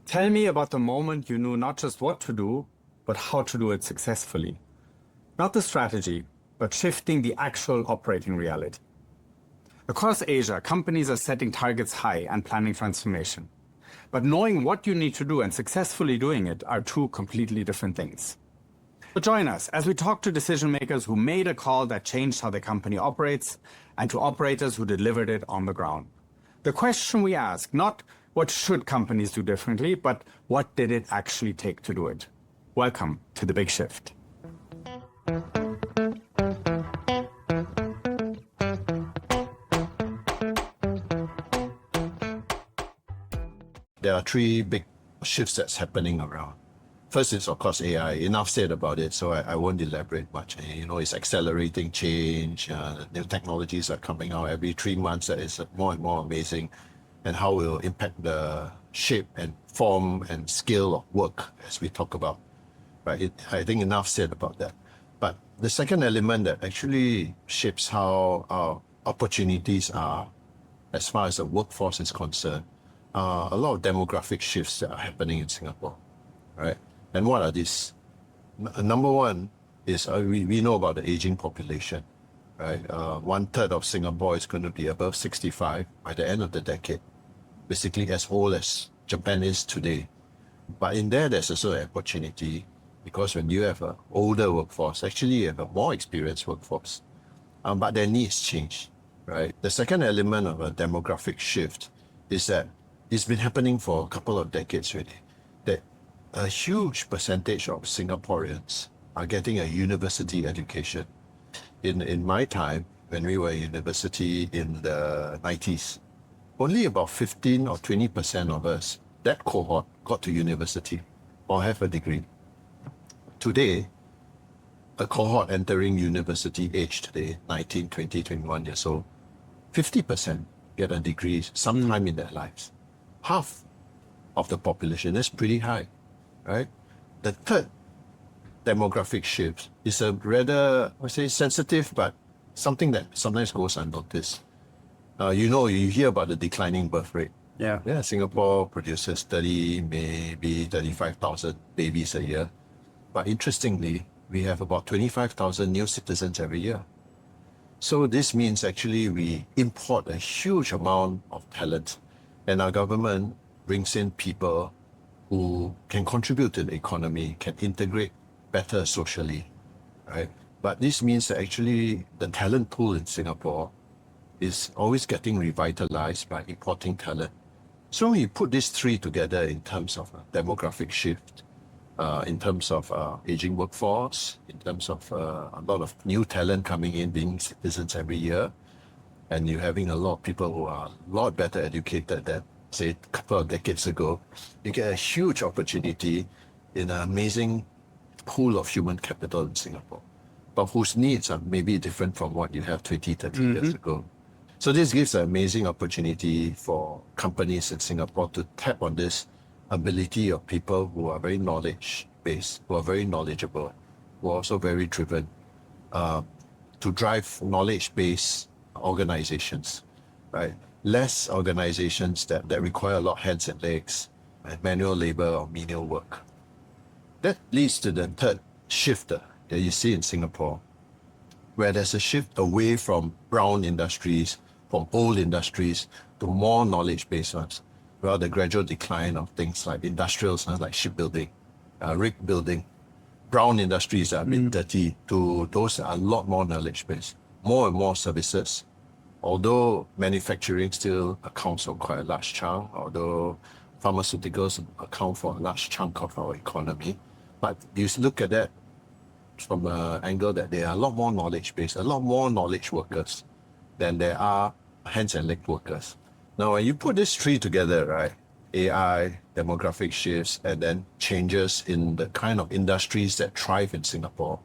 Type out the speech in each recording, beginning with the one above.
Tell me about the moment you knew not just what to do, but how to do it successfully. Not the strategy, but shifting the actual operating reality. Across Asia, companies are setting targets high and planning transformation. But knowing what you need to do and successfully doing it are two completely different things. So join us as we talk to decision makers who made a call that changed how the company operates and to operators who delivered it on the ground. The question we ask, not what should companies do differently, but what did it actually take to do it? Welcome to The Big Shift. There are three big shifts that's happening around. First is, of course, AI. Enough said about it, so I won't elaborate much. It's accelerating change. New technologies are coming out every 3 months. That is more and more amazing, and how it will impact the shape and form and scale of work as we talk about. Right? I think enough said about that. But the second element that actually shapes how our opportunities are, as far as the workforce is concerned, a lot of demographic shifts that are happening in Singapore, right? And what are these? Number one is we know about the aging population, right? 1/3 of Singapore is going to be above 65 by the end of the decade, basically as old as Japan is today. But in there's also an opportunity, because when you have an older workforce, actually you have a more experienced workforce, but their needs change, right? The second element of a demographic shift is that it's been happening for a couple of decades already, that a huge percentage of Singaporeans are getting a university education. In my time, when we were at university in the 90s, only about 15 or 20% of us, that cohort, got to university or have a degree. Today, a cohort entering university age today, 19, 20, 21 years old, 50% get a degree sometime in their lives. Half of the population is pretty high, right? The third demographic shift is a rather, I say, sensitive, but something that sometimes goes unnoticed. You hear about the declining birth rate. Yeah, Singapore produces maybe 35,000 babies a year. But interestingly, we have about 25,000 new citizens every year. So this means actually we import a huge amount of talent, and our government brings in people who can contribute to the economy, can integrate better socially, right? But this means that actually the talent pool in Singapore is always getting revitalized by importing talent. So you put these three together in terms of a demographic shift, in terms of aging workforce, in terms of a lot of new talent coming in, being citizens every year, and you're having a lot of people who are a lot better educated than, say, a couple of decades ago, you get a huge opportunity in an amazing pool of human capital in Singapore, but whose needs are maybe different from what you have 20, 30 years ago. So this gives an amazing opportunity for companies in Singapore to tap on this ability of people who are very knowledge-based, who are very knowledgeable, who are also very driven, to drive knowledge-based organizations, right? Less organizations that require a lot of hands and legs and manual labor or menial work. That leads to the third shifter that you see in Singapore, where there's a shift away from brown industries, from old industries, to more knowledge-based ones. Well, the gradual decline of things like industrials, like shipbuilding, rig building, brown industries that are mid-30, to those that are a lot more knowledge-based, more and more services. Although manufacturing still accounts for quite a large chunk, although pharmaceuticals account for a large chunk of our economy, but you look at that from an angle that there are a lot more knowledge-based, a lot more knowledge workers than there are hands and leg workers. Now, when you put these three together, right, AI, demographic shifts, and then changes in the kind of industries that thrive in Singapore,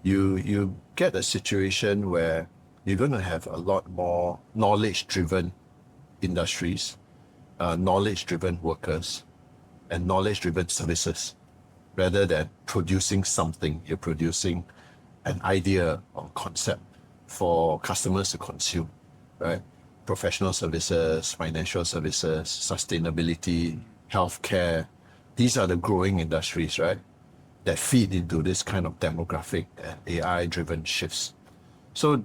you get a situation where you're going to have a lot more knowledge-driven industries, knowledge-driven workers, and knowledge-driven services. Rather than producing something, you're producing an idea or concept for customers to consume, right? Professional services, financial services, sustainability, healthcare. These are the growing industries, right? That feed into this kind of demographic and AI-driven shifts. So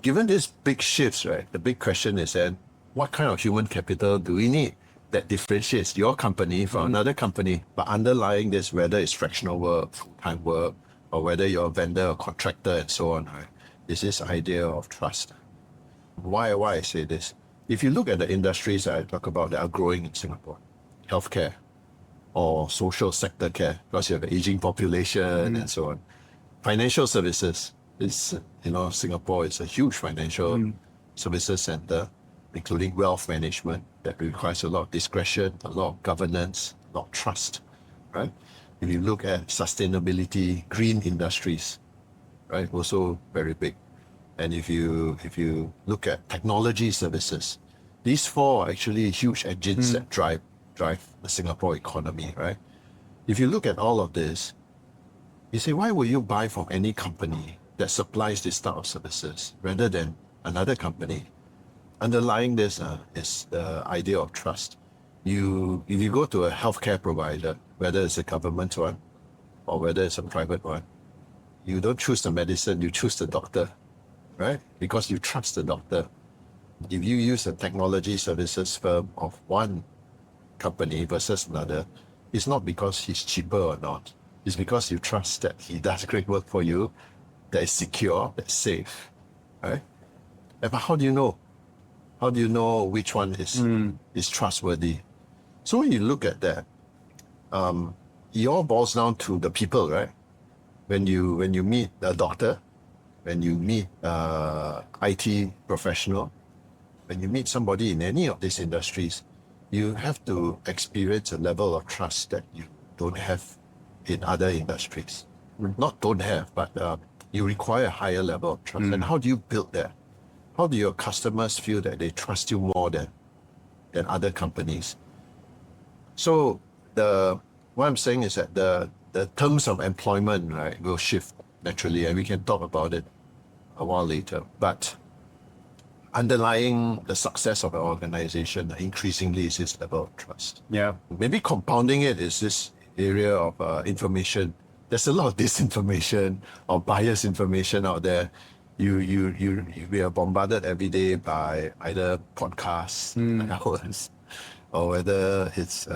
given these big shifts, right, the big question is then, what kind of human capital do we need that differentiates your company from another company? But underlying this, whether it's fractional work, full-time work, or whether you're a vendor or contractor and so on, right, is this idea of trust. Why I say this? If you look at the industries that I talk about that are growing in Singapore, healthcare or social sector care, because you have an aging population and so on. Financial services is, Singapore is a huge financial services center, including wealth management that requires a lot of discretion, a lot of governance, a lot of trust, right? If you look at sustainability, green industries, right, also very big. And if you look at technology services, these four are actually huge engines that drive the Singapore economy, right? If you look at all of this, you say, why will you buy from any company that supplies this type of services rather than another company? Underlying this is the idea of trust. If you go to a healthcare provider, whether it's a government one or whether it's a private one, you don't choose the medicine, you choose the doctor, right? Because you trust the doctor. If you use a technology services firm of one company versus another, it's not because he's cheaper or not. It's because you trust that he does great work for you, that is secure, that's safe, right? But how do you know? How do you know which one is trustworthy? So when you look at that, it all boils down to the people, right? When you meet a doctor, when you meet IT professional, when you meet somebody in any of these industries, you have to experience a level of trust that you don't have in other industries. Not don't have, but you require a higher level of trust. And how do you build that? How do your customers feel that they trust you more than other companies? So what I'm saying is that the terms of employment, right, will shift naturally, and we can talk about it a while later. But underlying the success of an organization increasingly is this level of trust. Yeah. Maybe compounding it is this area of information. There's a lot of disinformation or biased information out there. We are bombarded every day by either podcasts, hours, or whether it's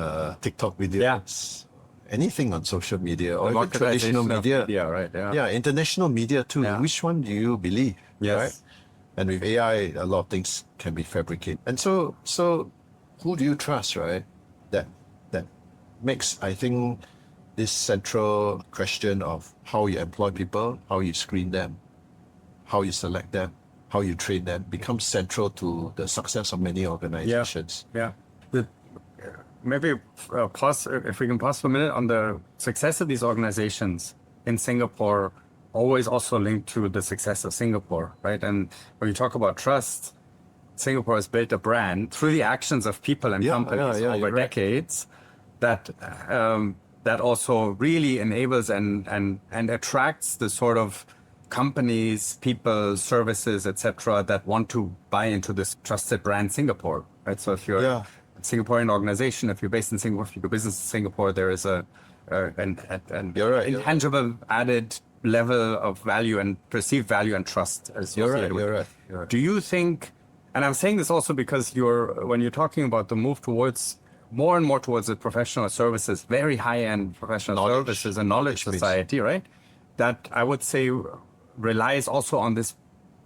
TikTok videos, anything on social media, or even traditional media. Yeah, right. Yeah, international media too. Yeah. Which one do you believe? Yes. Right? And with AI, a lot of things can be fabricated. And so who do you trust, right? That makes, I think, this central question of how you employ people, how you screen them, how you select them, how you train them, becomes central to the success of many organizations. Yeah. Maybe pause, if we can pause for a minute on the success of these organizations in Singapore, always also linked to the success of Singapore, right? And when you talk about trust, Singapore has built a brand through the actions of people and companies over decades that also really enables and attracts the sort of companies, people, services, etc., that want to buy into this trusted brand Singapore, right? So if you're a Singaporean organization, if you're based in Singapore, if you do business in Singapore, there is an intangible added level of value and perceived value and trust associated with it. You're right. Do you think, and I'm saying this also because when you're talking about the move towards more and more towards the professional services, very high-end professional services and knowledge society, right? That I would say relies also on this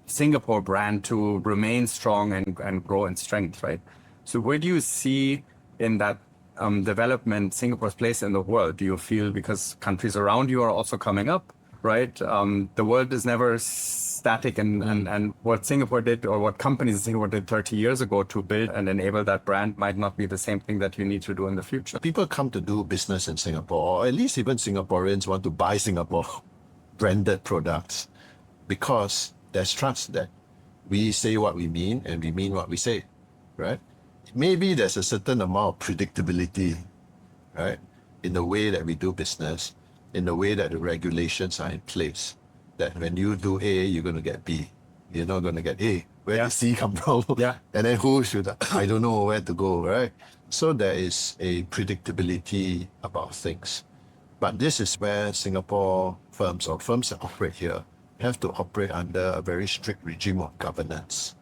Singapore brand to remain strong and grow in strength, right? So where do you see in that development Singapore's place in the world? Do you feel, because countries around you are also coming up, right? The world is never static, and what Singapore did, or what companies in Singapore did 30 years ago to build and enable that brand might not be the same thing that you need to do in the future. People come to do business in Singapore, or at least even Singaporeans want to buy Singapore branded products, because there's trust that we say what we mean and we mean what we say, right? Maybe there's a certain amount of predictability, right, in the way that we do business, in the way that the regulations are in place, that when you do A, you're going to get B. You're not going to get A. Where did C come from? Yeah. And then who should, I don't know where to go, right? So there is a predictability about things. But this is where Singapore firms or firms that operate here have to operate under a very strict regime of governance,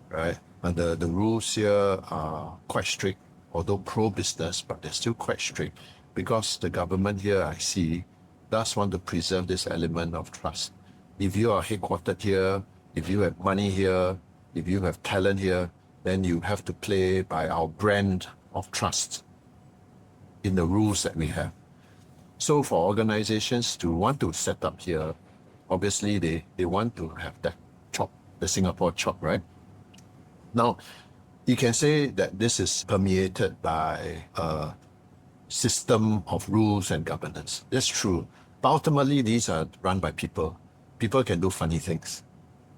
right? And the rules here are quite strict, although pro-business, but they're still quite strict because the government here, I see, does want to preserve this element of trust. If you are headquartered here, if you have money here, if you have talent here, then you have to play by our brand of trust in the rules that we have. So for organizations to want to set up here, obviously they want to have that chop, the Singapore chop, right? Now, you can say that this is permeated by a system of rules and governance. That's true. But ultimately, these are run by people. People can do funny things.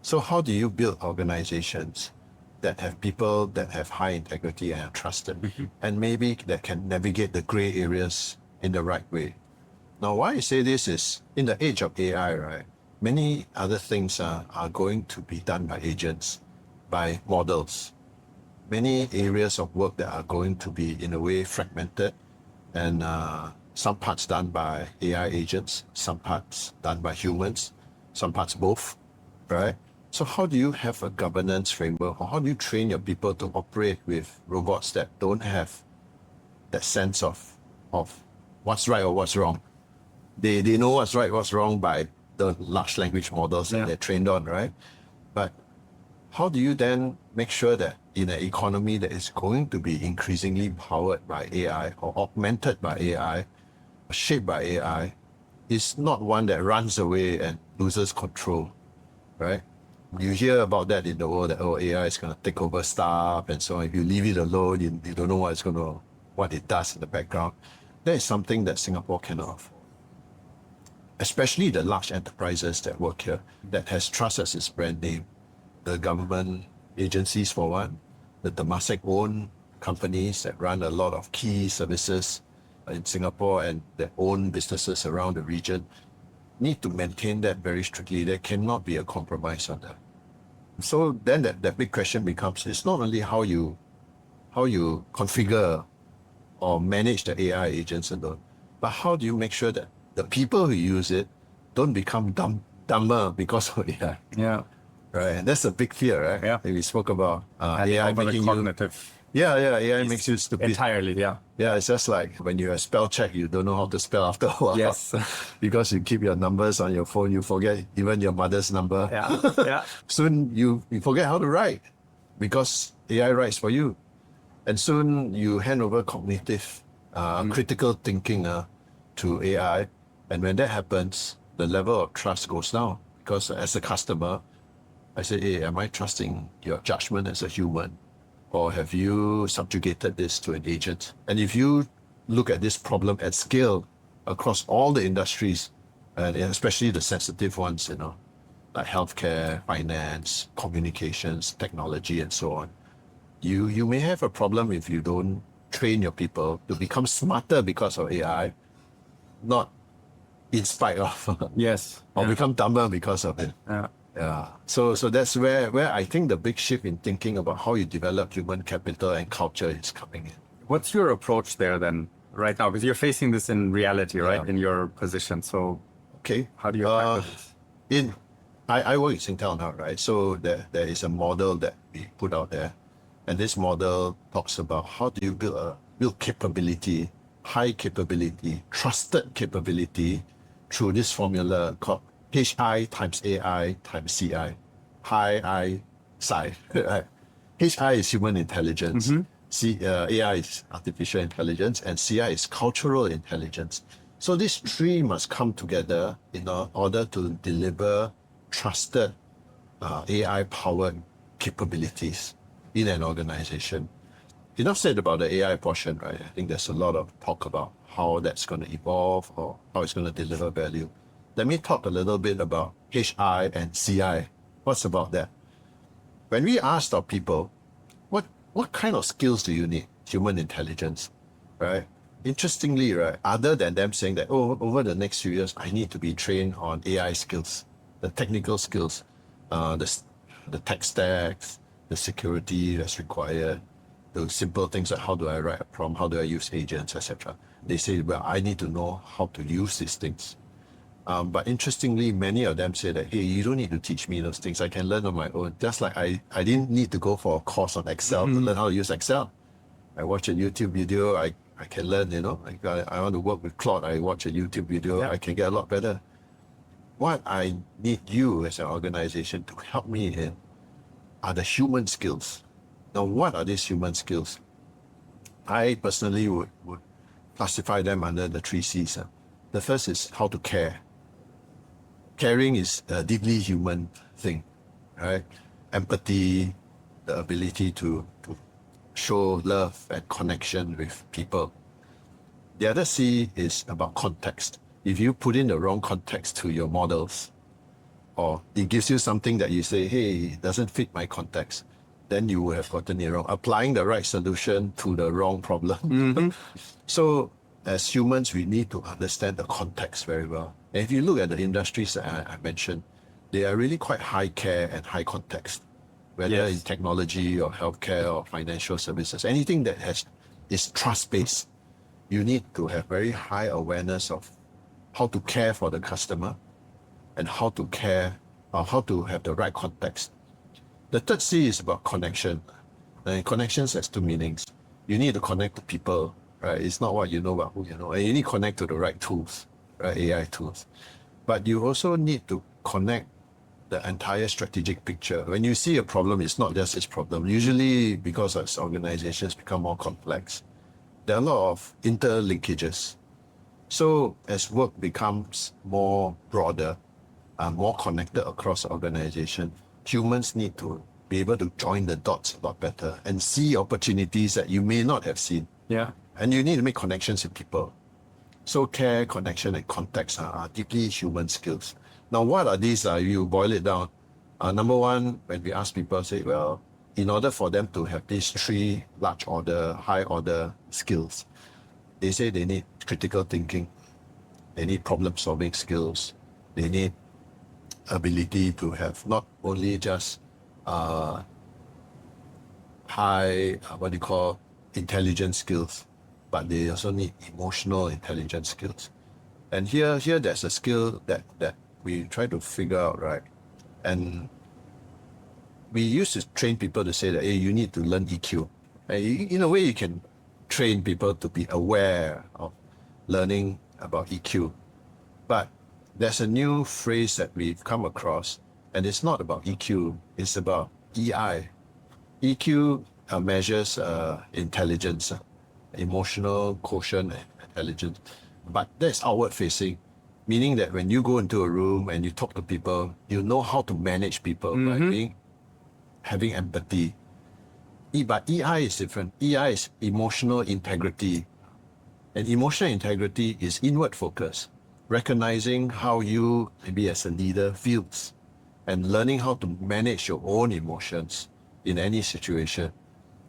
So how do you build organizations that have people that have high integrity and are trusted, and maybe that can navigate the gray areas in the right way? Now, why I say this is, in the age of AI, right, many other things are going to be done by agents, by models. Many areas of work that are going to be, in a way, fragmented, and some parts done by AI agents, some parts done by humans, some parts both, right? So how do you have a governance framework, or how do you train your people to operate with robots that don't have that sense of what's right or what's wrong? They know what's right, what's wrong by the large language models that they're trained on, right? But how do you then make sure that in an economy that is going to be increasingly powered by AI or augmented by AI, shaped by AI, is not one that runs away and loses control, right? You hear about that in the world, that AI is going to take over stuff and so on. If you leave it alone, you don't know what it does in the background. That is something that Singapore cannot afford. Especially the large enterprises that work here, that has trust as its brand name. The government agencies, for one, the Temasek-owned companies that run a lot of key services in Singapore and their own businesses around the region, need to maintain that very strictly. There cannot be a compromise on that. So then that big question becomes, it's not only how you configure or manage the AI agents alone, but how do you make sure that the people who use it don't become dumber because of AI? Yeah. Right, and that's a big fear, right? Yeah. We spoke about AI making cognitive. AI makes you stupid. Entirely, yeah. Yeah, it's just like when you spell check, you don't know how to spell after a while. Yes. Because you keep your numbers on your phone, you forget even your mother's number. Yeah, yeah. Soon you forget how to write because AI writes for you. And soon you hand over cognitive, critical thinking to AI. And when that happens, the level of trust goes down. Because as a customer, I say, hey, am I trusting your judgment as a human? Or have you subjugated this to an agent? And if you look at this problem at scale across all the industries, and especially the sensitive ones, like healthcare, finance, communications, technology, and so on, you may have a problem if you don't train your people to become smarter because of AI, not in spite of, Yes. or become dumber because of it. Yeah. Yeah. So that's where I think the big shift in thinking about how you develop human capital and culture is coming in. What's your approach there then, right now? Because you're facing this in reality, right? Yeah. In your position. So, Okay. how do you tackle this? I work in Singtel now, right? So there is a model that we put out there. And this model talks about how do you build capability, high capability, trusted capability through this formula called HI times AI times CI. High I psi. Right? HI is human intelligence. AI is artificial intelligence, and CI is cultural intelligence. So these three must come together in order to deliver trusted AI-powered capabilities in an organization. Enough said about the AI portion, right? I think there's a lot of talk about how that's going to evolve or how it's going to deliver value. Let me talk a little bit about HI and CI. What's about that? When we asked our people, what kind of skills do you need? Human intelligence, right? Interestingly, right, other than them saying that, over the next few years, I need to be trained on AI skills, the technical skills, the tech stacks, the security that's required, the simple things like how do I write a prompt, how do I use agents, etc. They say, well, I need to know how to use these things. But interestingly, many of them say that, hey, you don't need to teach me those things. I can learn on my own. Just like I didn't need to go for a course on Excel to learn how to use Excel. I watch a YouTube video, I can learn, you know. I want to work with Claude, I watch a YouTube video, I can get a lot better. What I need you as an organization to help me in are the human skills. Now, what are these human skills? I personally would classify them under the 3 C's. The first is how to care. Caring is a deeply human thing, right? Empathy, the ability to show love and connection with people. The other C is about context. If you put in the wrong context to your models, or it gives you something that you say, hey, it doesn't fit my context, then you will have gotten it wrong. Applying the right solution to the wrong problem. So as humans, we need to understand the context very well. And if you look at the industries that I mentioned, they are really quite high care and high context, whether in technology or healthcare or financial services, anything that is trust-based. You need to have very high awareness of how to care for the customer and how to care or how to have the right context. The third C is about connection. And connections has 2 meanings. You need to connect to people, right? It's not what you know, but who you know. And you need to connect to the right tools, right? AI tools. But you also need to connect the entire strategic picture. When you see a problem, it's not just its problem. Usually, because as organizations become more complex, there are a lot of interlinkages. So as work becomes more broader, more connected across the organization, humans need to be able to join the dots a lot better and see opportunities that you may not have seen. Yeah. And you need to make connections with people. So care, connection, and context are deeply human skills. Now, what are these? You boil it down. Number one, when we ask people, say, well, in order for them to have these 3 large order, high order skills, they say they need critical thinking, they need problem solving skills, they need ability to have not only just high, intelligence skills, but they also need emotional intelligence skills. And here there's a skill that we try to figure out, right? And we used to train people to say that, hey, you need to learn EQ. And in a way, you can train people to be aware of learning about EQ. But there's a new phrase that we've come across, and it's not about EQ, it's about EI. EQ measures intelligence, emotional quotient and intelligence, but that's outward facing, meaning that when you go into a room and you talk to people, you know how to manage people, right? Having empathy. But EI is different. EI is emotional integrity. And emotional integrity is inward focus, recognizing how you, maybe as a leader, feels, and learning how to manage your own emotions in any situation,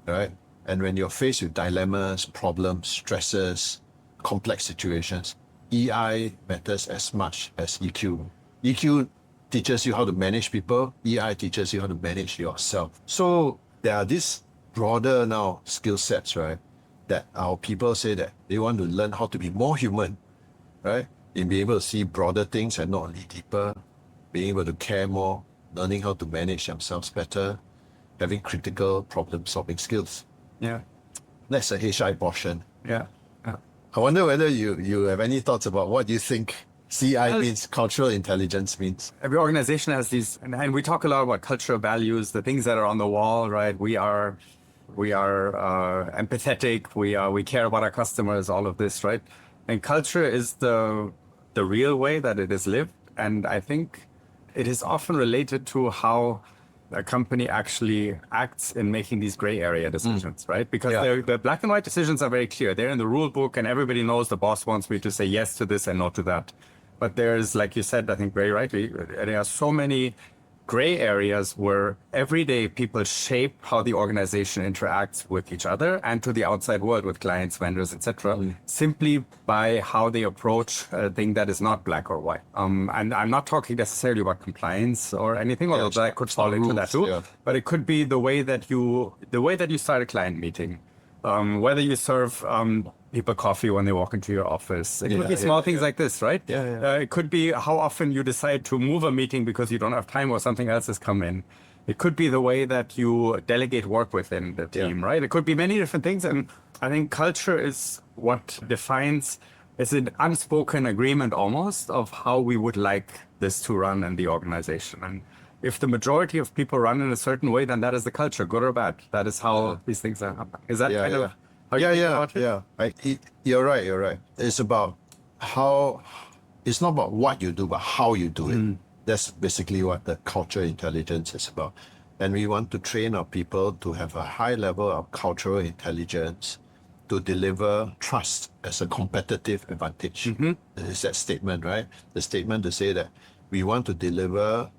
right? And when you're faced with dilemmas, problems, stresses, complex situations, EI matters as much as EQ. EQ teaches you how to manage people. EI teaches you how to manage yourself. So there are these broader now skill sets, right? That our people say that they want to learn how to be more human, right? And be able to see broader things and not only deeper, being able to care more, learning how to manage themselves better, having critical problem-solving skills. Yeah. That's the HI portion. Yeah. I wonder whether you have any thoughts about what you think CI means, cultural intelligence means. Every organization has these, and we talk a lot about cultural values, the things that are on the wall, right? We are empathetic. We care about our customers. All of this, right? And culture is the real way that it is lived, and I think it is often related to how a company actually acts in making these gray area decisions, right? Because the black and white decisions are very clear. They're in the rule book, and everybody knows the boss wants me to say yes to this and no to that. But there's, like you said, I think very rightly, there are so many gray areas where every day people shape how the organization interacts with each other and to the outside world with clients, vendors, etc., simply by how they approach a thing that is not black or white. And I'm not talking necessarily about compliance or anything, although that could fall into that too. But it could be the way that you start a client meeting, whether you serve people coffee when they walk into your office. It could be small things like this, right? It could be how often you decide to move a meeting because you don't have time or something else has come in. It could be the way that you delegate work within the team, right? It could be many different things. And I think culture is what defines, it's an unspoken agreement almost of how we would like this to run in the organization. And if the majority of people run in a certain way, then that is the culture, good or bad. That is how these things are happening. Is that kind of... You're right. It's about how, it's not about what you do, but how you do it. That's basically what the cultural intelligence is about. And we want to train our people to have a high level of cultural intelligence to deliver trust as a competitive advantage. It's that statement, right? The statement to say that we want to deliver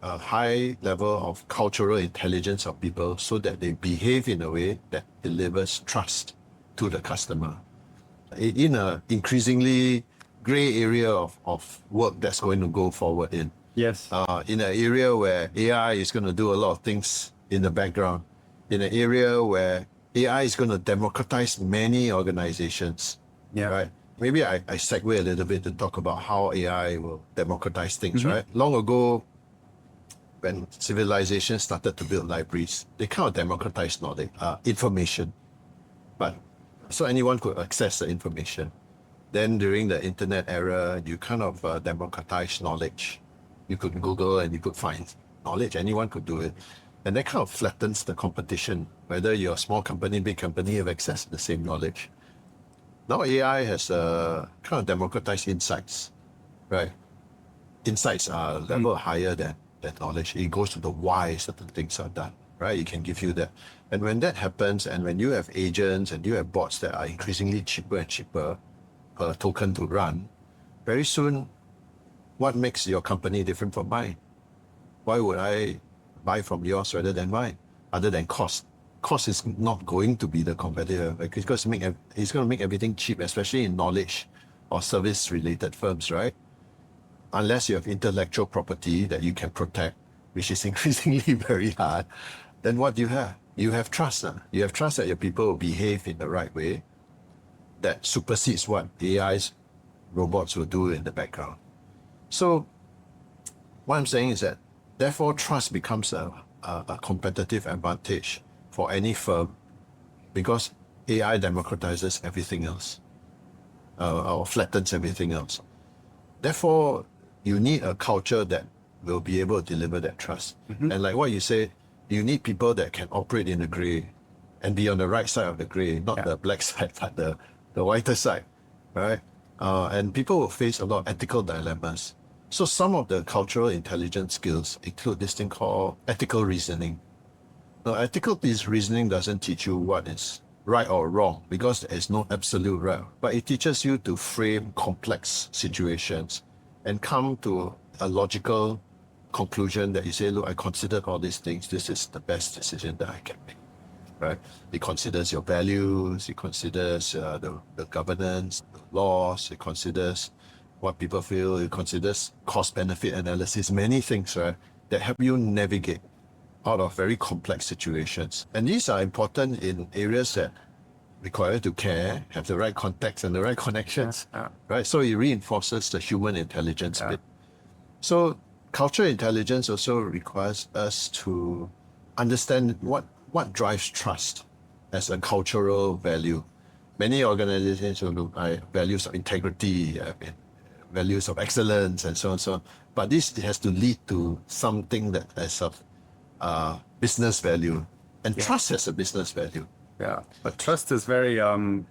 a high level of cultural intelligence of people so that they behave in a way that delivers trust to the customer. In an increasingly gray area of work that's going to go forward in. Yes. In an area where AI is going to do a lot of things in the background. In an area where AI is going to democratize many organizations. Right? Maybe I segue a little bit to talk about how AI will democratize things, right? Long ago, when civilizations started to build libraries, they kind of democratized knowledge, information. But so anyone could access the information. Then during the internet era, you kind of democratize knowledge. You could Google and you could find knowledge. Anyone could do it. And that kind of flattens the competition. Whether you're a small company, big company, you have access to the same knowledge. Now AI has kind of democratized insights, right? Insights are a level higher than knowledge. It goes to the why certain things are done, right? It can give you that. And when that happens, and when you have agents and you have bots that are increasingly cheaper and cheaper per token to run, very soon, what makes your company different from mine? Why would I buy from yours rather than mine? Other than cost. Cost is not going to be the competitor. Like it's going to make everything cheap, especially in knowledge or service-related firms, right? Unless you have intellectual property that you can protect, which is increasingly very hard, then what do you have? You have trust. You have trust that your people will behave in the right way that supersedes what AI's robots will do in the background. So what I'm saying is that, therefore, trust becomes a competitive advantage for any firm because AI democratizes everything else or flattens everything else. Therefore, you need a culture that will be able to deliver that trust. And like what you said, you need people that can operate in the gray and be on the right side of the gray, not the black side, but the whiter side, right? And people will face a lot of ethical dilemmas. So some of the cultural intelligence skills include this thing called ethical reasoning. Now, ethical reasoning doesn't teach you what is right or wrong because there is no absolute right, but it teaches you to frame complex situations and come to a logical conclusion that you say, look, I considered all these things. This is the best decision that I can make, right? It considers your values. It considers the governance, the laws. It considers what people feel. It considers cost-benefit analysis, many things, right, that help you navigate out of very complex situations. And these are important in areas that require to care, have the right context and the right connections, right? So it reinforces the human intelligence bit. So cultural intelligence also requires us to understand what drives trust as a cultural value. Many organizations will look at values of integrity, values of excellence, and so on and so on. But this has to lead to something that is of business value. And trust has a business value. Yeah, but trust is very,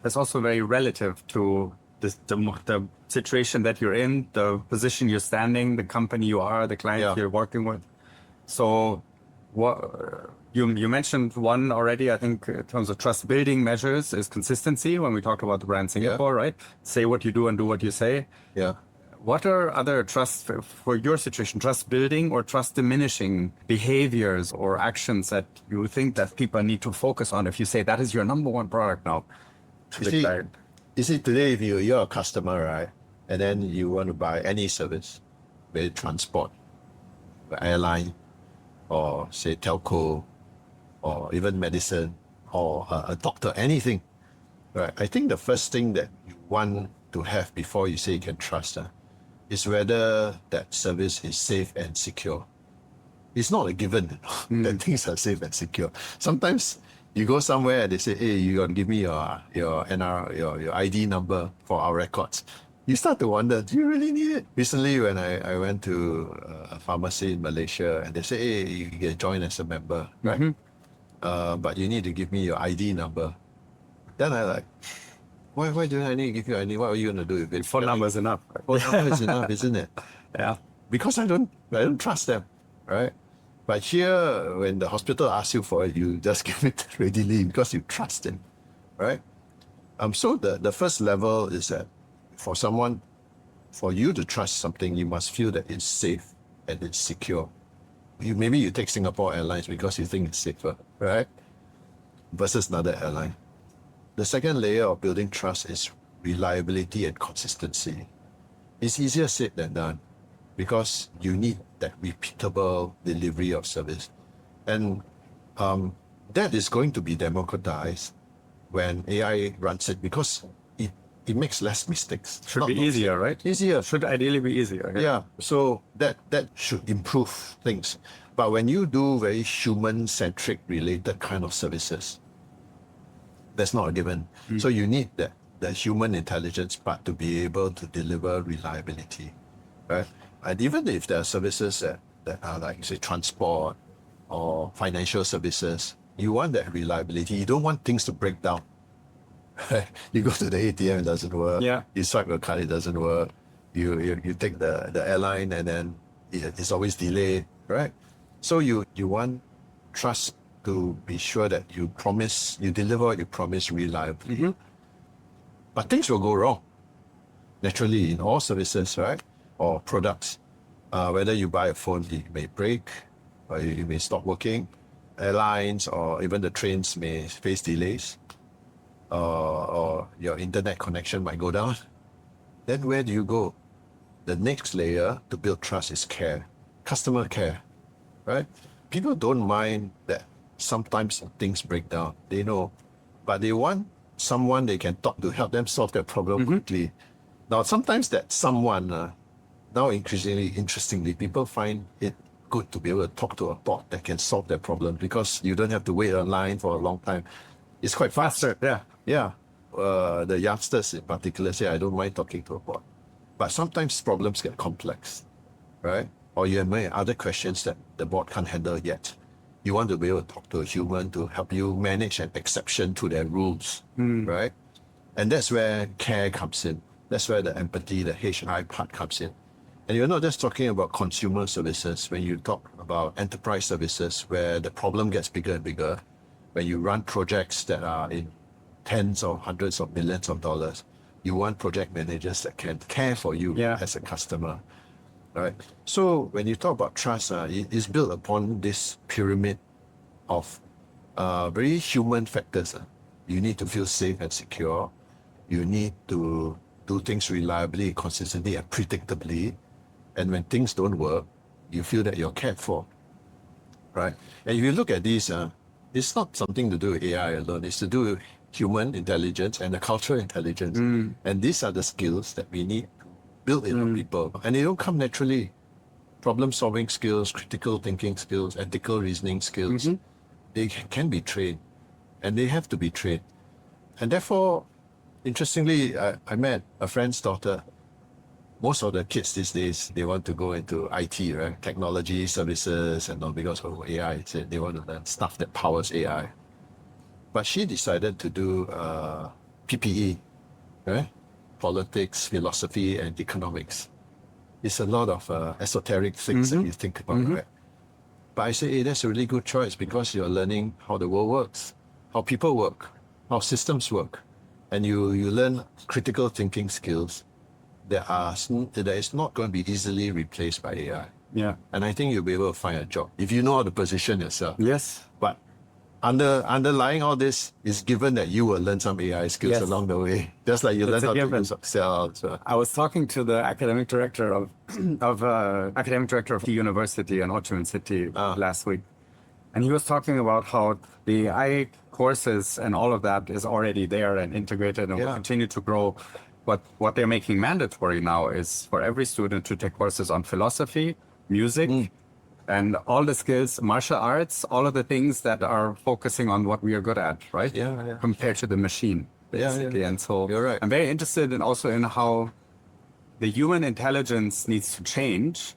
it's also very relative to the situation that you're in, the position you're standing, the company you are, the client you're working with. So what you mentioned one already, I think, in terms of trust building measures is consistency when we talked about the brand Singapore, right? Say what you do and do what you say. Yeah. What are other trust, for your situation, trust building or trust diminishing behaviors or actions that you think that people need to focus on if you say that is your number one product now? You see, today if you're a customer, right, and then you want to buy any service, be it transport, airline, or say telco, or even medicine, or a doctor, anything, right? I think the first thing that you want to have before you say you can trust is whether that service is safe and secure. It's not a given that things are safe and secure. Sometimes you go somewhere and they say, hey, you gotta give me your your ID number for our records. You start to wonder, do you really need it? Recently, when I went to a pharmacy in Malaysia and they say, hey, you can join as a member, right? But you need to give me your ID number. Then I like, why do I need to give you ID? What are you going to do with it? Phone number is enough. Right? Phone number is enough, isn't it? Yeah. Because I don't trust them, right? But here, when the hospital asks you for it, you just give it readily because you trust them, right? So the first level is that for you to trust something, you must feel that it's safe and it's secure. Maybe you take Singapore Airlines because you think it's safer, right? Versus another airline. The second layer of building trust is reliability and consistency. It's easier said than done because you need that repeatable delivery of service. And that is going to be democratized when AI runs it because it makes less mistakes. Should be easier, right? Easier. Should ideally be easier. Yeah. So that should improve things. But when you do very human-centric related kind of services, that's not a given. So you need the human intelligence part to be able to deliver reliability, right? And even if there are services that are like, say, transport or financial services, you want that reliability. You don't want things to break down. You go to the ATM, it doesn't work. Yeah. You swipe your card, it doesn't work. You take the airline and then it's always delayed, right? So you want trust to be sure that you deliver what you promise reliably. But things will go wrong. Naturally, in all services, right? Or products. Whether you buy a phone, it may break, or it may stop working. Airlines or even the trains may face delays. Or your internet connection might go down. Then where do you go? The next layer to build trust is care. Customer care, right? People don't mind that sometimes things break down. They know. But they want someone they can talk to help them solve their problem quickly. Now, sometimes that someone, now increasingly, interestingly, people find it good to be able to talk to a bot that can solve their problem because you don't have to wait online for a long time. It's quite faster. Yeah. The youngsters in particular say, I don't mind talking to a bot. But sometimes problems get complex, right? Or you have other questions that the bot can't handle yet. You want to be able to talk to a human to help you manage an exception to their rules, right? And that's where care comes in. That's where the empathy, the HI part comes in. And you're not just talking about consumer services. When you talk about enterprise services, where the problem gets bigger and bigger, when you run projects that are in tens or hundreds of millions of dollars, you want project managers that can care for you as a customer, right? So when you talk about trust, it is built upon this pyramid of very human factors. You need to feel safe and secure. You need to do things reliably, consistently, and predictably. And when things don't work, you feel that you're cared for, right? And if you look at these, it's not something to do with AI alone. It's to do with human intelligence and the cultural intelligence. And these are the skills that we need to build in our people. And they don't come naturally. Problem-solving skills, critical thinking skills, ethical reasoning skills, they can be trained. And they have to be trained. And therefore, interestingly, I met a friend's daughter. Most of the kids these days, they want to go into IT, right? Technology, services, and all because of AI. So they want to learn stuff that powers AI. But she decided to do PPE, right? Politics, philosophy, and economics. It's a lot of esoteric things that you think about, right? But I say, hey, that's a really good choice because you're learning how the world works, how people work, how systems work. And you learn critical thinking skills that is not going to be easily replaced by AI. Yeah. And I think you'll be able to find a job if you know how to position yourself. Yes. But underlying all this is given that you will learn some AI skills Yes. along the way, just like you learn how to use Excel. So. I was talking to the academic director of the university in Ho Chi Minh City last week, and he was talking about how the AI courses and all of that is already there and integrated and will continue to grow. But what they're making mandatory now is for every student to take courses on philosophy, music, and all the skills, martial arts, all of the things that are focusing on what we are good at, right? Yeah. Compared to the machine, basically. Yeah. And so You're right. I'm very interested in also in how the human intelligence needs to change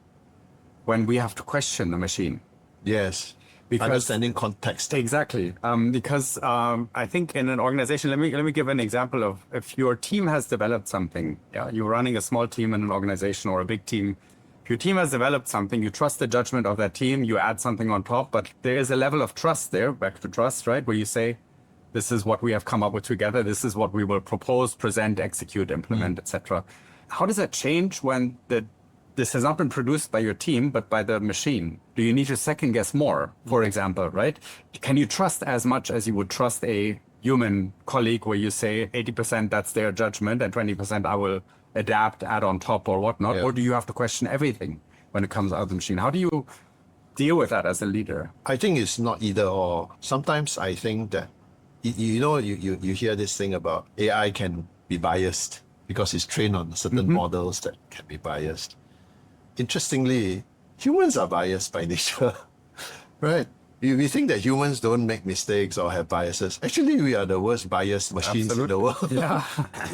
when we have to question the machine. Yes. Because understanding context. Exactly. Because I think in an organization, let me give an example of if your team has developed something, you're running a small team in an organization or a big team. If your team has developed something, you trust the judgment of that team, you add something on top, but there is a level of trust there, back to trust, right? Where you say, this is what we have come up with together. This is what we will propose, present, execute, implement, etc. How does that change when this has not been produced by your team, but by the machine? Do you need to second guess more, for example, right? Can you trust as much as you would trust a human colleague where you say 80% that's their judgment and 20% I will adapt, add on top or whatnot? Or do you have to question everything when it comes out of the machine? How do you deal with that as a leader? I think it's not either or. Sometimes I think that, you hear this thing about AI can be biased because it's trained on certain models that can be biased. Interestingly, humans are biased by nature, right? We think that humans don't make mistakes or have biases. Actually, we are the worst biased machines in the world. Yeah.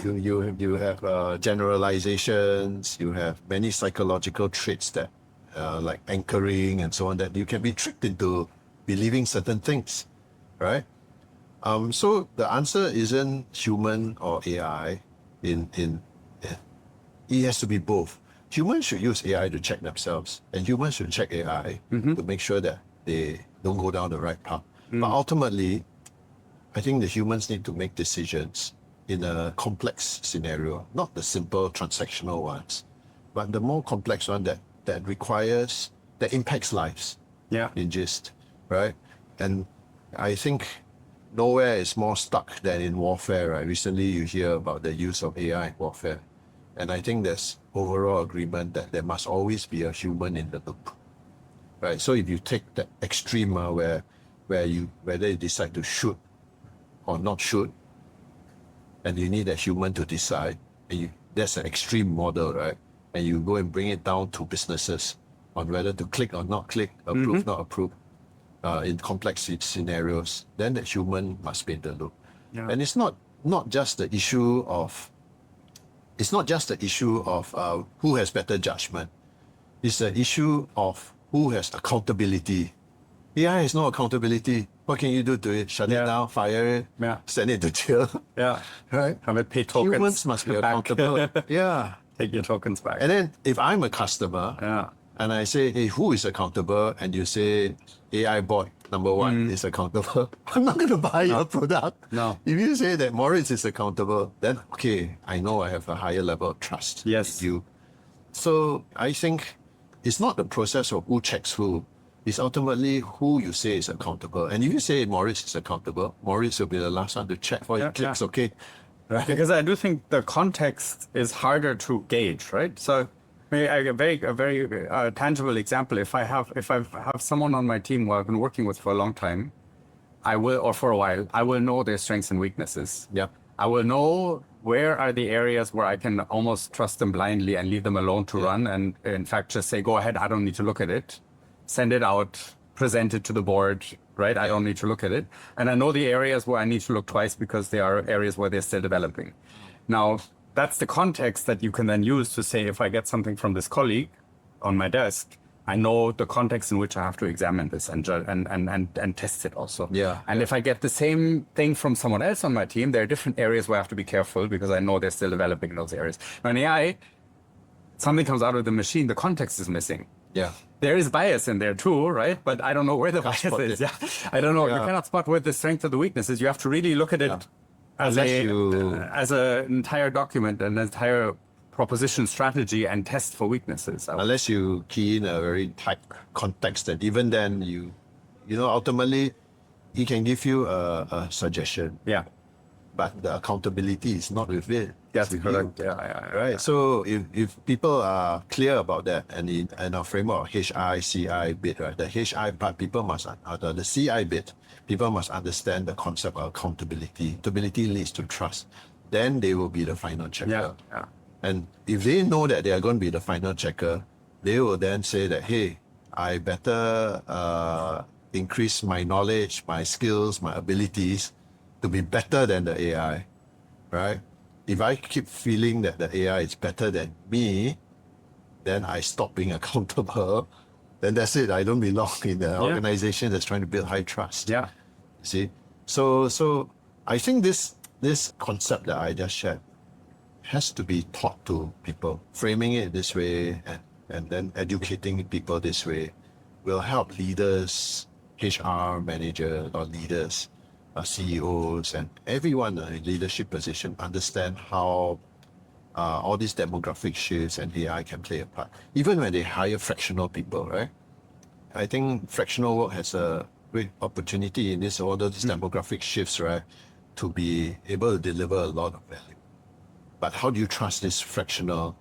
You have generalizations, you have many psychological traits that like anchoring and so on, that you can be tricked into believing certain things, right? So the answer isn't human or AI. It has to be both. Humans should use AI to check themselves, and humans should check AI to make sure that they don't go down the right path. But ultimately, I think the humans need to make decisions in a complex scenario, not the simple transactional ones, but the more complex one that impacts lives. Yeah. In gist, right? And I think nowhere is more stuck than in warfare, right? Recently, you hear about the use of AI in warfare. And I think there's overall agreement that there must always be a human in the loop, right? So if you take that extreme whether you decide to shoot or not shoot, and you need a human to decide, that's an extreme model, right? And you go and bring it down to businesses on whether to click or not click, approve, not approve, in complex scenarios, then the human must be in the loop. Yeah. And it's not just the issue of who has better judgment. It's the issue of who has accountability. AI has no accountability. What can you do to it? Shut it down, fire it, send it to jail. Yeah. Right? Have it pay tokens. Humans must be accountable. Yeah. Take your tokens back. And then if I'm a customer and I say, hey, who is accountable? And you say AI bot number one is accountable. I'm not going to buy your product. No. If you say that Moritz is accountable, then okay, I know I have a higher level of trust. Yes. In you. So I think it's not the process of who checks who. It's ultimately who you say is accountable. And if you say Moritz is accountable, Moritz will be the last one to check for your clicks, okay? Right. Because I do think the context is harder to gauge, right? So a very tangible example. If I have someone on my team who I've been working with for a long time, I will know their strengths and weaknesses. Yeah. I will know where are the areas where I can almost trust them blindly and leave them alone to run, and in fact just say, go ahead, I don't need to look at it. Send it out, present it to the board, right? I don't need to look at it. And I know the areas where I need to look twice because there are areas where they're still developing. Now, that's the context that you can then use to say, if I get something from this colleague on my desk, I know the context in which I have to examine this and test it also. Yeah. And if I get the same thing from someone else on my team, there are different areas where I have to be careful because I know they're still developing in those areas. Now in AI, something comes out of the machine, the context is missing. Yeah. There is bias in there too, right? But I don't know where the bias is. Yeah. I don't know. You cannot spot where the strength or the weakness is. You have to really look at it as an entire document, an entire proposition strategy and test for weaknesses. Unless you key in a very tight context, and even then ultimately he can give you a suggestion. Yeah. But the accountability is not with it. That's with correct. you. Yeah. Right. So if people are clear about that, and in our framework of HI, CI bit, right? The HI part, people must, the CI bit, people must understand the concept of accountability. Accountability leads to trust. Then they will be the final checker. Yeah. And if they know that they are going to be the final checker, they will then say that, hey, I better increase my knowledge, my skills, my abilities to be better than the AI, right? If I keep feeling that the AI is better than me, then I stop being accountable. Then that's it. I don't belong in the organization that's trying to build high trust. Yeah. See? So I think this concept that I just shared has to be taught to people. Framing it this way and then educating people this way will help leaders, HR managers or leaders, CEOs, and everyone in leadership position understand how all these demographic shifts and AI can play a part. Even when they hire fractional people, right? I think fractional work has a great opportunity in all these demographic shifts, right? To be able to deliver a lot of value. But how do you trust this fractional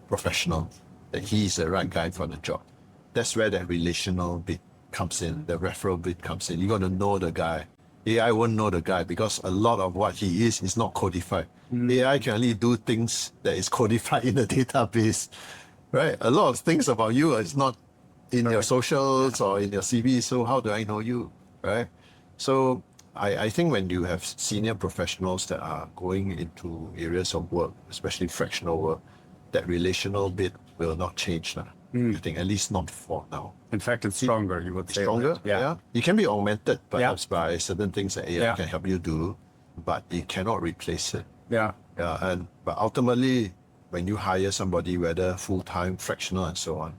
professional that he's the right guy for the job? That's where that relational bit comes in, the referral bit comes in. You got to know the guy. AI won't know the guy because a lot of what he is not codified. AI can only do things that is codified in the database, right? A lot of things about you is not in your socials or in your CV. So how do I know you, right? So I think when you have senior professionals that are going into areas of work, especially fractional work, that relational bit will not change now. I think at least not for now. In fact, it's stronger, you would say. Stronger? Right? Yeah. It can be augmented perhaps by certain things that AI can help you do, but it cannot replace it. Yeah. But ultimately, when you hire somebody, whether full-time, fractional, and so on,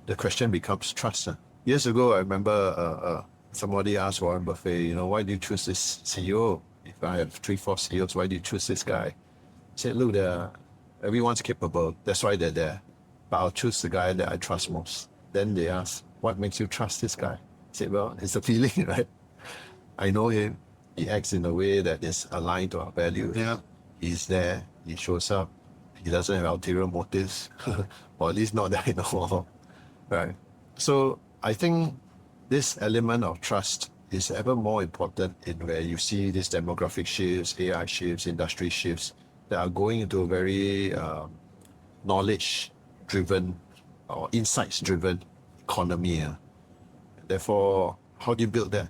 the question becomes trust. Years ago, I remember somebody asked Warren Buffett, why do you choose this CEO? If I have 3-4 CEOs, why do you choose this guy? He said, look, everyone's capable. That's why they're there. But I'll choose the guy that I trust most. Then they ask, what makes you trust this guy? I said, well, it's a feeling, right? I know him. He acts in a way that is aligned to our values. Yeah. He's there. He shows up. He doesn't have ulterior motives, or at least not that I know of. Right. So I think this element of trust is ever more important in where you see these demographic shifts, AI shifts, industry shifts that are going into a very knowledge-driven or insights-driven economy. Therefore, how do you build that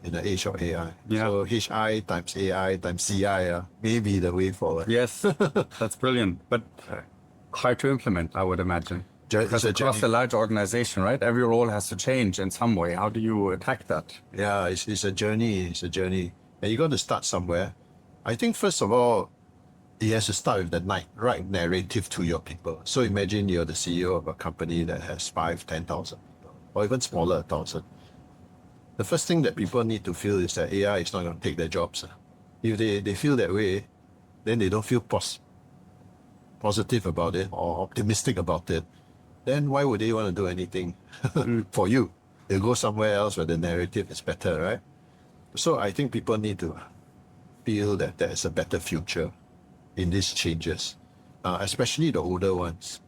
in the age of AI? Yeah. So HI times AI times CI may be the way forward. Yes, that's brilliant. But hard to implement, I would imagine. Because across a large organization, right? Every role has to change in some way. How do you attack that? Yeah, it's a journey. It's a journey. And you got to start somewhere. I think, first of all, it has to start with the right narrative to your people. So imagine you're the CEO of a company that has 5,000, 10,000 people, or even smaller, 1,000. The first thing that people need to feel is that AI is not going to take their jobs. If they feel that way, then they don't feel positive about it or optimistic about it. Then why would they want to do anything for you? They'll go somewhere else where the narrative is better, right? So I think people need to feel that there is a better future in these changes, especially the older ones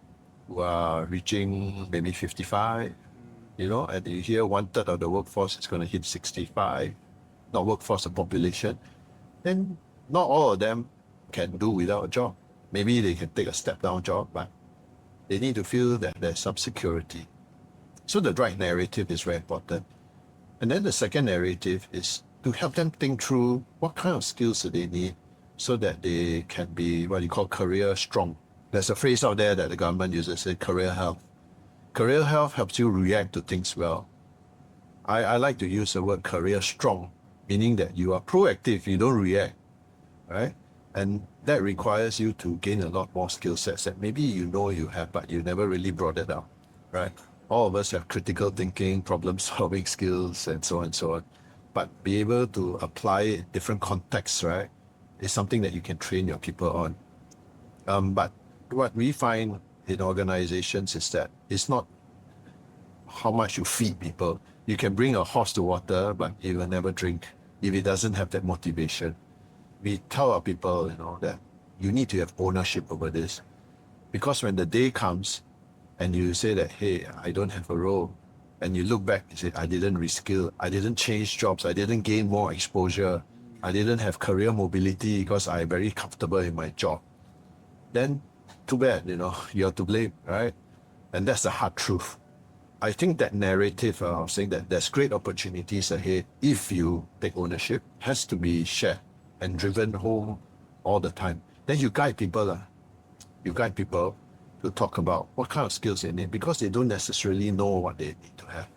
who are reaching maybe 55, and you hear 1/3 of the workforce is going to hit 65, not workforce, the population, then not all of them can do without a job. Maybe they can take a step down job, but they need to feel that there's some security. So the right narrative is very important. And then the second narrative is to help them think through what kind of skills do they need so that they can be what you call career strong. There's a phrase out there that the government uses, career health. Career health helps you react to things well. I like to use the word career strong, meaning that you are proactive, you don't react, right? And that requires you to gain a lot more skill sets that maybe you have, but you never really brought it out, right? All of us have critical thinking, problem-solving skills, and so on and so on. But be able to apply it in different contexts, right, is something that you can train your people on. But what we find in organizations is that it's not how much you feed people. You can bring a horse to water, but he will never drink if he doesn't have that motivation. We tell our people, that you need to have ownership over this. Because when the day comes and you say that, hey, I don't have a role, and you look back and say, I didn't reskill, I didn't change jobs, I didn't gain more exposure, I didn't have career mobility because I'm very comfortable in my job, then too bad, you're to blame, right? And that's the hard truth. I think that narrative of saying that there's great opportunities ahead if you take ownership has to be shared and driven home all the time. Then you guide people. You guide people to talk about what kind of skills they need because they don't necessarily know what they need to have,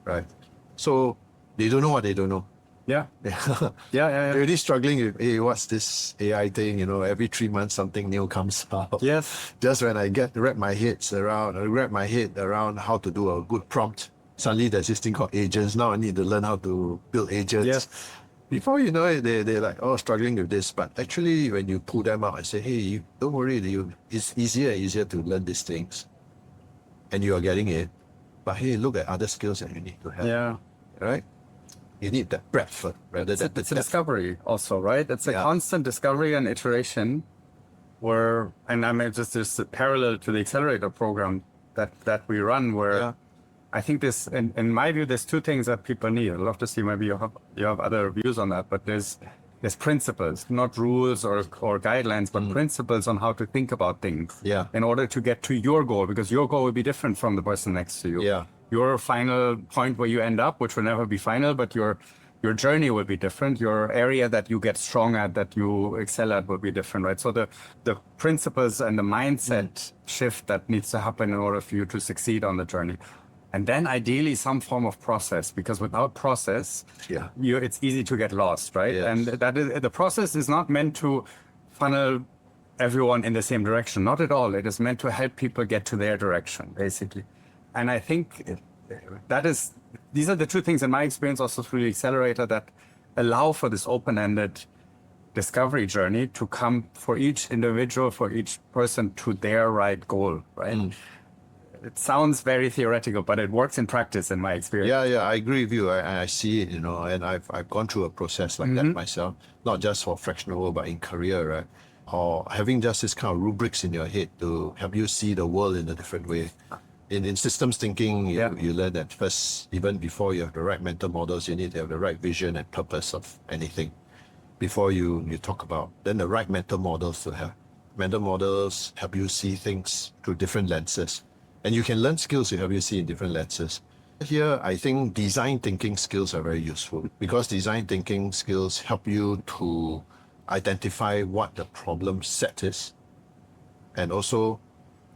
right? So they don't know what they don't know. Yeah. Yeah. Yeah. They're really struggling with, hey, what's this AI thing? Every 3 months something new comes out. Yes. Just when I wrap my head around how to do a good prompt, suddenly there's this thing called agents. Now I need to learn how to build agents. Yes. Before you know it, they're like, struggling with this. But actually, when you pull them out and say, hey, don't worry, it's easier and easier to learn these things. And you are getting it. But hey, look at other skills that you need to have. Yeah. Right? You need that breadth rather than it's a discovery also, right? It's a constant discovery and iteration where, and I mean, just this parallel to the accelerator program that we run where I think this, in my view, there's two things that people need. I'd love to see maybe you have other views on that, but there's principles, not rules or guidelines, but principles on how to think about things in order to get to your goal, because your goal will be different from the person next to you. Yeah. Your final point where you end up, which will never be final, but your journey will be different. Your area that you get strong at, that you excel at, will be different, right? So the principles and the mindset shift that needs to happen in order for you to succeed on the journey. And then ideally some form of process, because without process, it's easy to get lost, right? Yes. And the process is not meant to funnel everyone in the same direction. Not at all. It is meant to help people get to their direction, basically. And I think these are the two things in my experience also through the accelerator that allow for this open-ended discovery journey to come for each individual, for each person to their right goal, right? It sounds very theoretical, but it works in practice in my experience. Yeah, I agree with you. I see it, and I've gone through a process like that myself, not just for fractional role, but in career, right? Or having just this kind of rubrics in your head to help you see the world in a different way. In systems thinking, you learn that first, even before you have the right mental models, you need to have the right vision and purpose of anything before you talk about. Then the right mental models to have. Mental models help you see things through different lenses. And you can learn skills to help you see in different lenses. Here, I think design thinking skills are very useful because design thinking skills help you to identify what the problem set is and also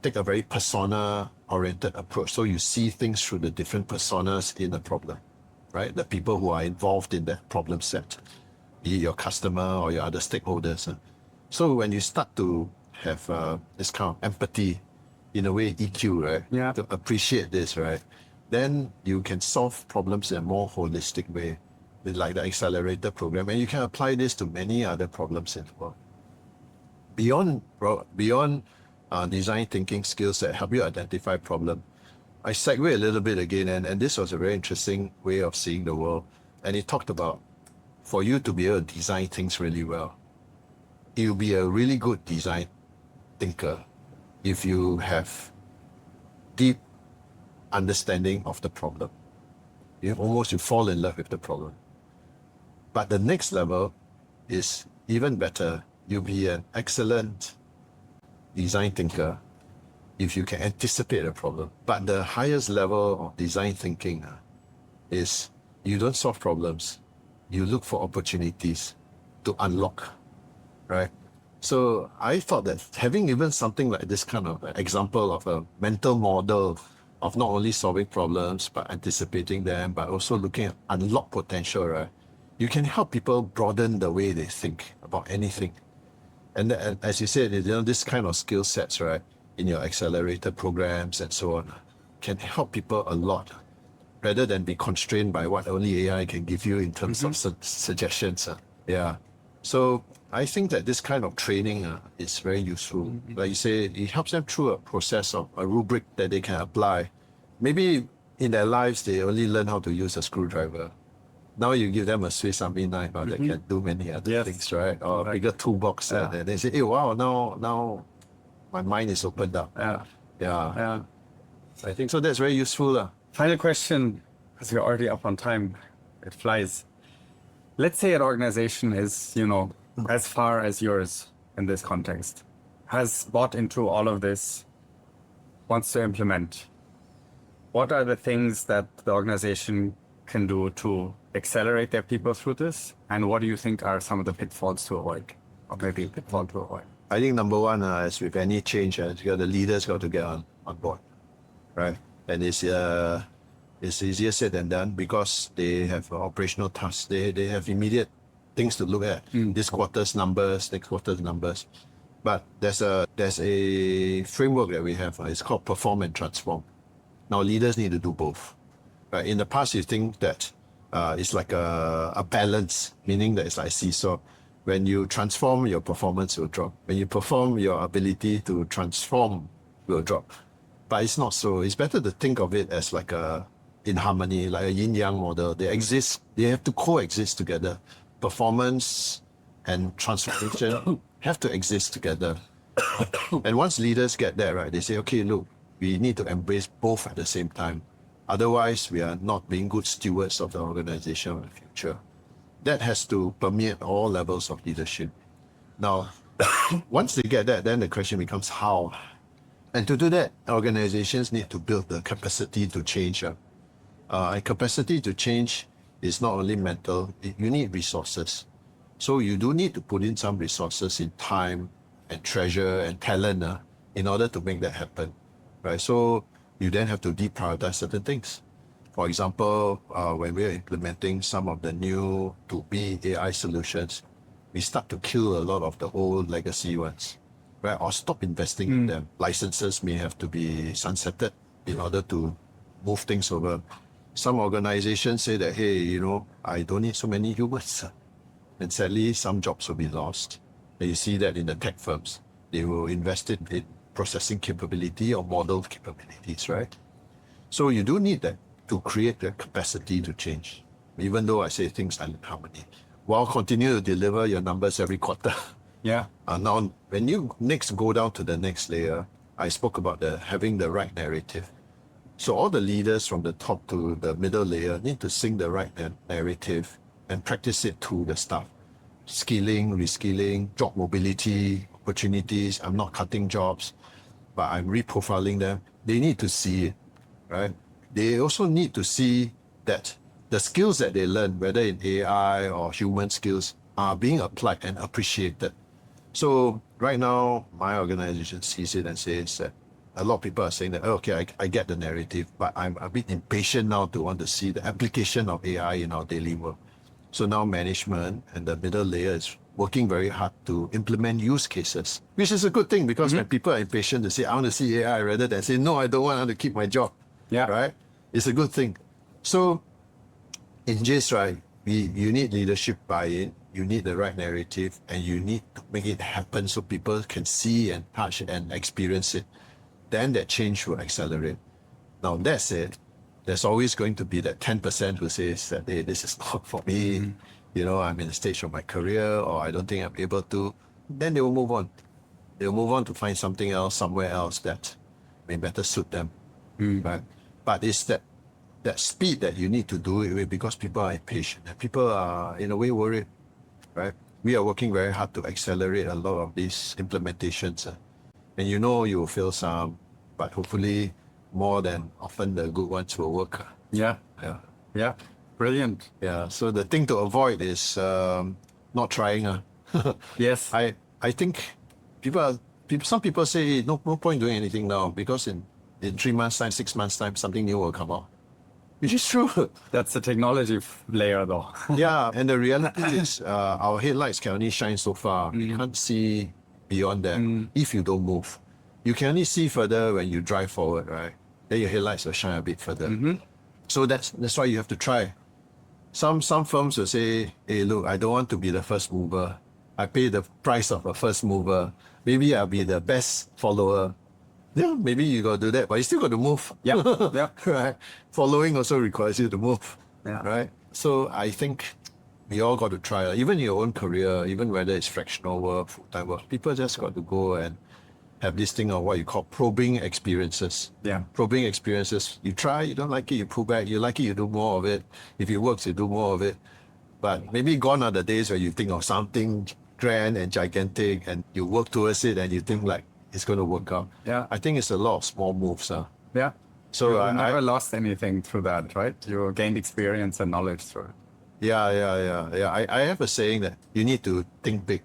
take a very persona-oriented approach. So you see things through the different personas in the problem, right? The people who are involved in that problem set, be it your customer or your other stakeholders. So when you start to have this kind of empathy, in a way EQ, right? Yeah. To appreciate this, right? Then you can solve problems in a more holistic way, with like the accelerator program. And you can apply this to many other problems in the world. Beyond design thinking skills that help you identify problem, I segue a little bit again, and this was a very interesting way of seeing the world. And it talked about, for you to be able to design things really well, you'll be a really good design thinker if you have deep understanding of the problem. You fall in love with the problem. But the next level is even better. You'll be an excellent design thinker if you can anticipate a problem. But the highest level of design thinking is you don't solve problems. You look for opportunities to unlock, right? So I thought that having even something like this kind of example of a mental model of not only solving problems, but anticipating them, but also looking at unlock potential, right? You can help people broaden the way they think about anything. And as you said, this kind of skill sets, right, in your accelerator programs and so on, can help people a lot, rather than be constrained by what only AI can give you in terms of suggestions. Yeah. So I think that this kind of training is very useful. Like you say, it helps them through a process of a rubric that they can apply. Maybe in their lives, they only learn how to use a screwdriver. Now you give them a Swiss Army knife that can do many other things, right? Or a bigger toolbox. And they say, hey, wow, now my mind is opened up. Yeah. I think so. That's very useful. Final question, because we're already up on time. It flies. Let's say an organization is, as far as yours in this context, has bought into all of this, wants to implement. What are the things that the organization can do to accelerate their people through this? And what do you think are some of the pitfalls to avoid, or maybe a pitfall to avoid? I think number one, as with any change, the leaders got to get on board, right? And it's easier said than done because they have operational tasks. They have immediate things to look at. This quarter's numbers, next quarter's numbers. But there's a framework that we have. It's called perform and transform. Now leaders need to do both. Right? In the past, you think that it's like a balance, meaning that it's like seesaw. When you transform, your performance will drop. When you perform, your ability to transform will drop. But it's not so. It's better to think of it as like in harmony, like a yin-yang model. They exist. They have to coexist together. Performance and transformation have to exist together. And once leaders get that, right, they say, okay, look, we need to embrace both at the same time. Otherwise, we are not being good stewards of the organization of the future. That has to permeate all levels of leadership. Now, once they get that, then the question becomes how. And to do that, organizations need to build the capacity to change. And capacity to change is not only mental, you need resources. So you do need to put in some resources in time and treasure and talent in order to make that happen. Right? So you then have to deprioritize certain things. For example, when we're implementing some of the new to-be AI solutions, we start to kill a lot of the old legacy ones, right? Or stop investing in them. Licenses may have to be sunsetted in order to move things over. Some organizations say that, hey, I don't need so many humans. And sadly, some jobs will be lost. And you see that in the tech firms. They will invest in processing capability or model capabilities, right? So you do need that to create the capacity to change, even though I say things like harmony, while continue to deliver your numbers every quarter. Yeah. Now, when you next go down to the next layer, I spoke about having the right narrative. So all the leaders from the top to the middle layer need to sing the right narrative and practice it to the staff. Skilling, reskilling, job mobility, opportunities. I'm not cutting jobs, but I'm reprofiling them. They need to see it, right? They also need to see that the skills that they learn, whether in AI or human skills, are being applied and appreciated. So right now, my organization sees it and says that a lot of people are saying that, okay, I get the narrative, but I'm a bit impatient now to want to see the application of AI in our daily work. So now management and the middle layer is working very hard to implement use cases, which is a good thing because when people are impatient to say, I want to see AI rather than say, no, I don't want to keep my job. Yeah. Right? It's a good thing. So in JIS, right, you need leadership buy-in, you need the right narrative, and you need to make it happen so people can see and touch and experience it. Then that change will accelerate. Now that said, there's always going to be that 10% who says that, hey, this is not for me. I'm in a stage of my career, or I don't think I'm able to. Then they will move on. They'll move on to find something else, somewhere else that may better suit them. Right? But it's that speed that you need to do it with because people are impatient and people are in a way worried, right? We are working very hard to accelerate a lot of these implementations. And you will fail some, but hopefully more than often the good ones will work. Yeah. Brilliant. Yeah. So the thing to avoid is not trying. Yes. I think some people say no point doing anything now because in 3 months' time, 6 months' time, something new will come out. Which is true. That's the technology layer though. Yeah. And the reality is our headlights can only shine so far. You can't see beyond that if you don't move. You can only see further when you drive forward, right? Then your headlights will shine a bit further. So that's why you have to try. Some firms will say, hey, look, I don't want to be the first mover. I pay the price of a first mover. Maybe I'll be the best follower. Yeah, maybe you got to do that, but you still got to move. Yeah, yeah. Right. Following also requires you to move. Yeah. Right. So I think we all got to try. Even in your own career, even whether it's fractional work, full-time work, people just got to go and have this thing of what you call probing experiences. Yeah. Probing experiences. You try, you don't like it, you pull back. You like it, you do more of it. If it works, you do more of it. But maybe gone are the days where you think of something grand and gigantic and you work towards it and you think like it's going to work out. Yeah. I think it's a lot of small moves. Yeah. So you I never lost anything through that, right? You gained experience and knowledge through it. Yeah. I have a saying that you need to think big,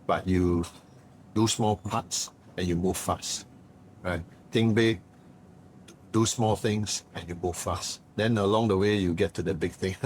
but you do small parts and you move fast, right? Think big, do small things and you move fast. Then along the way, you get to the big thing.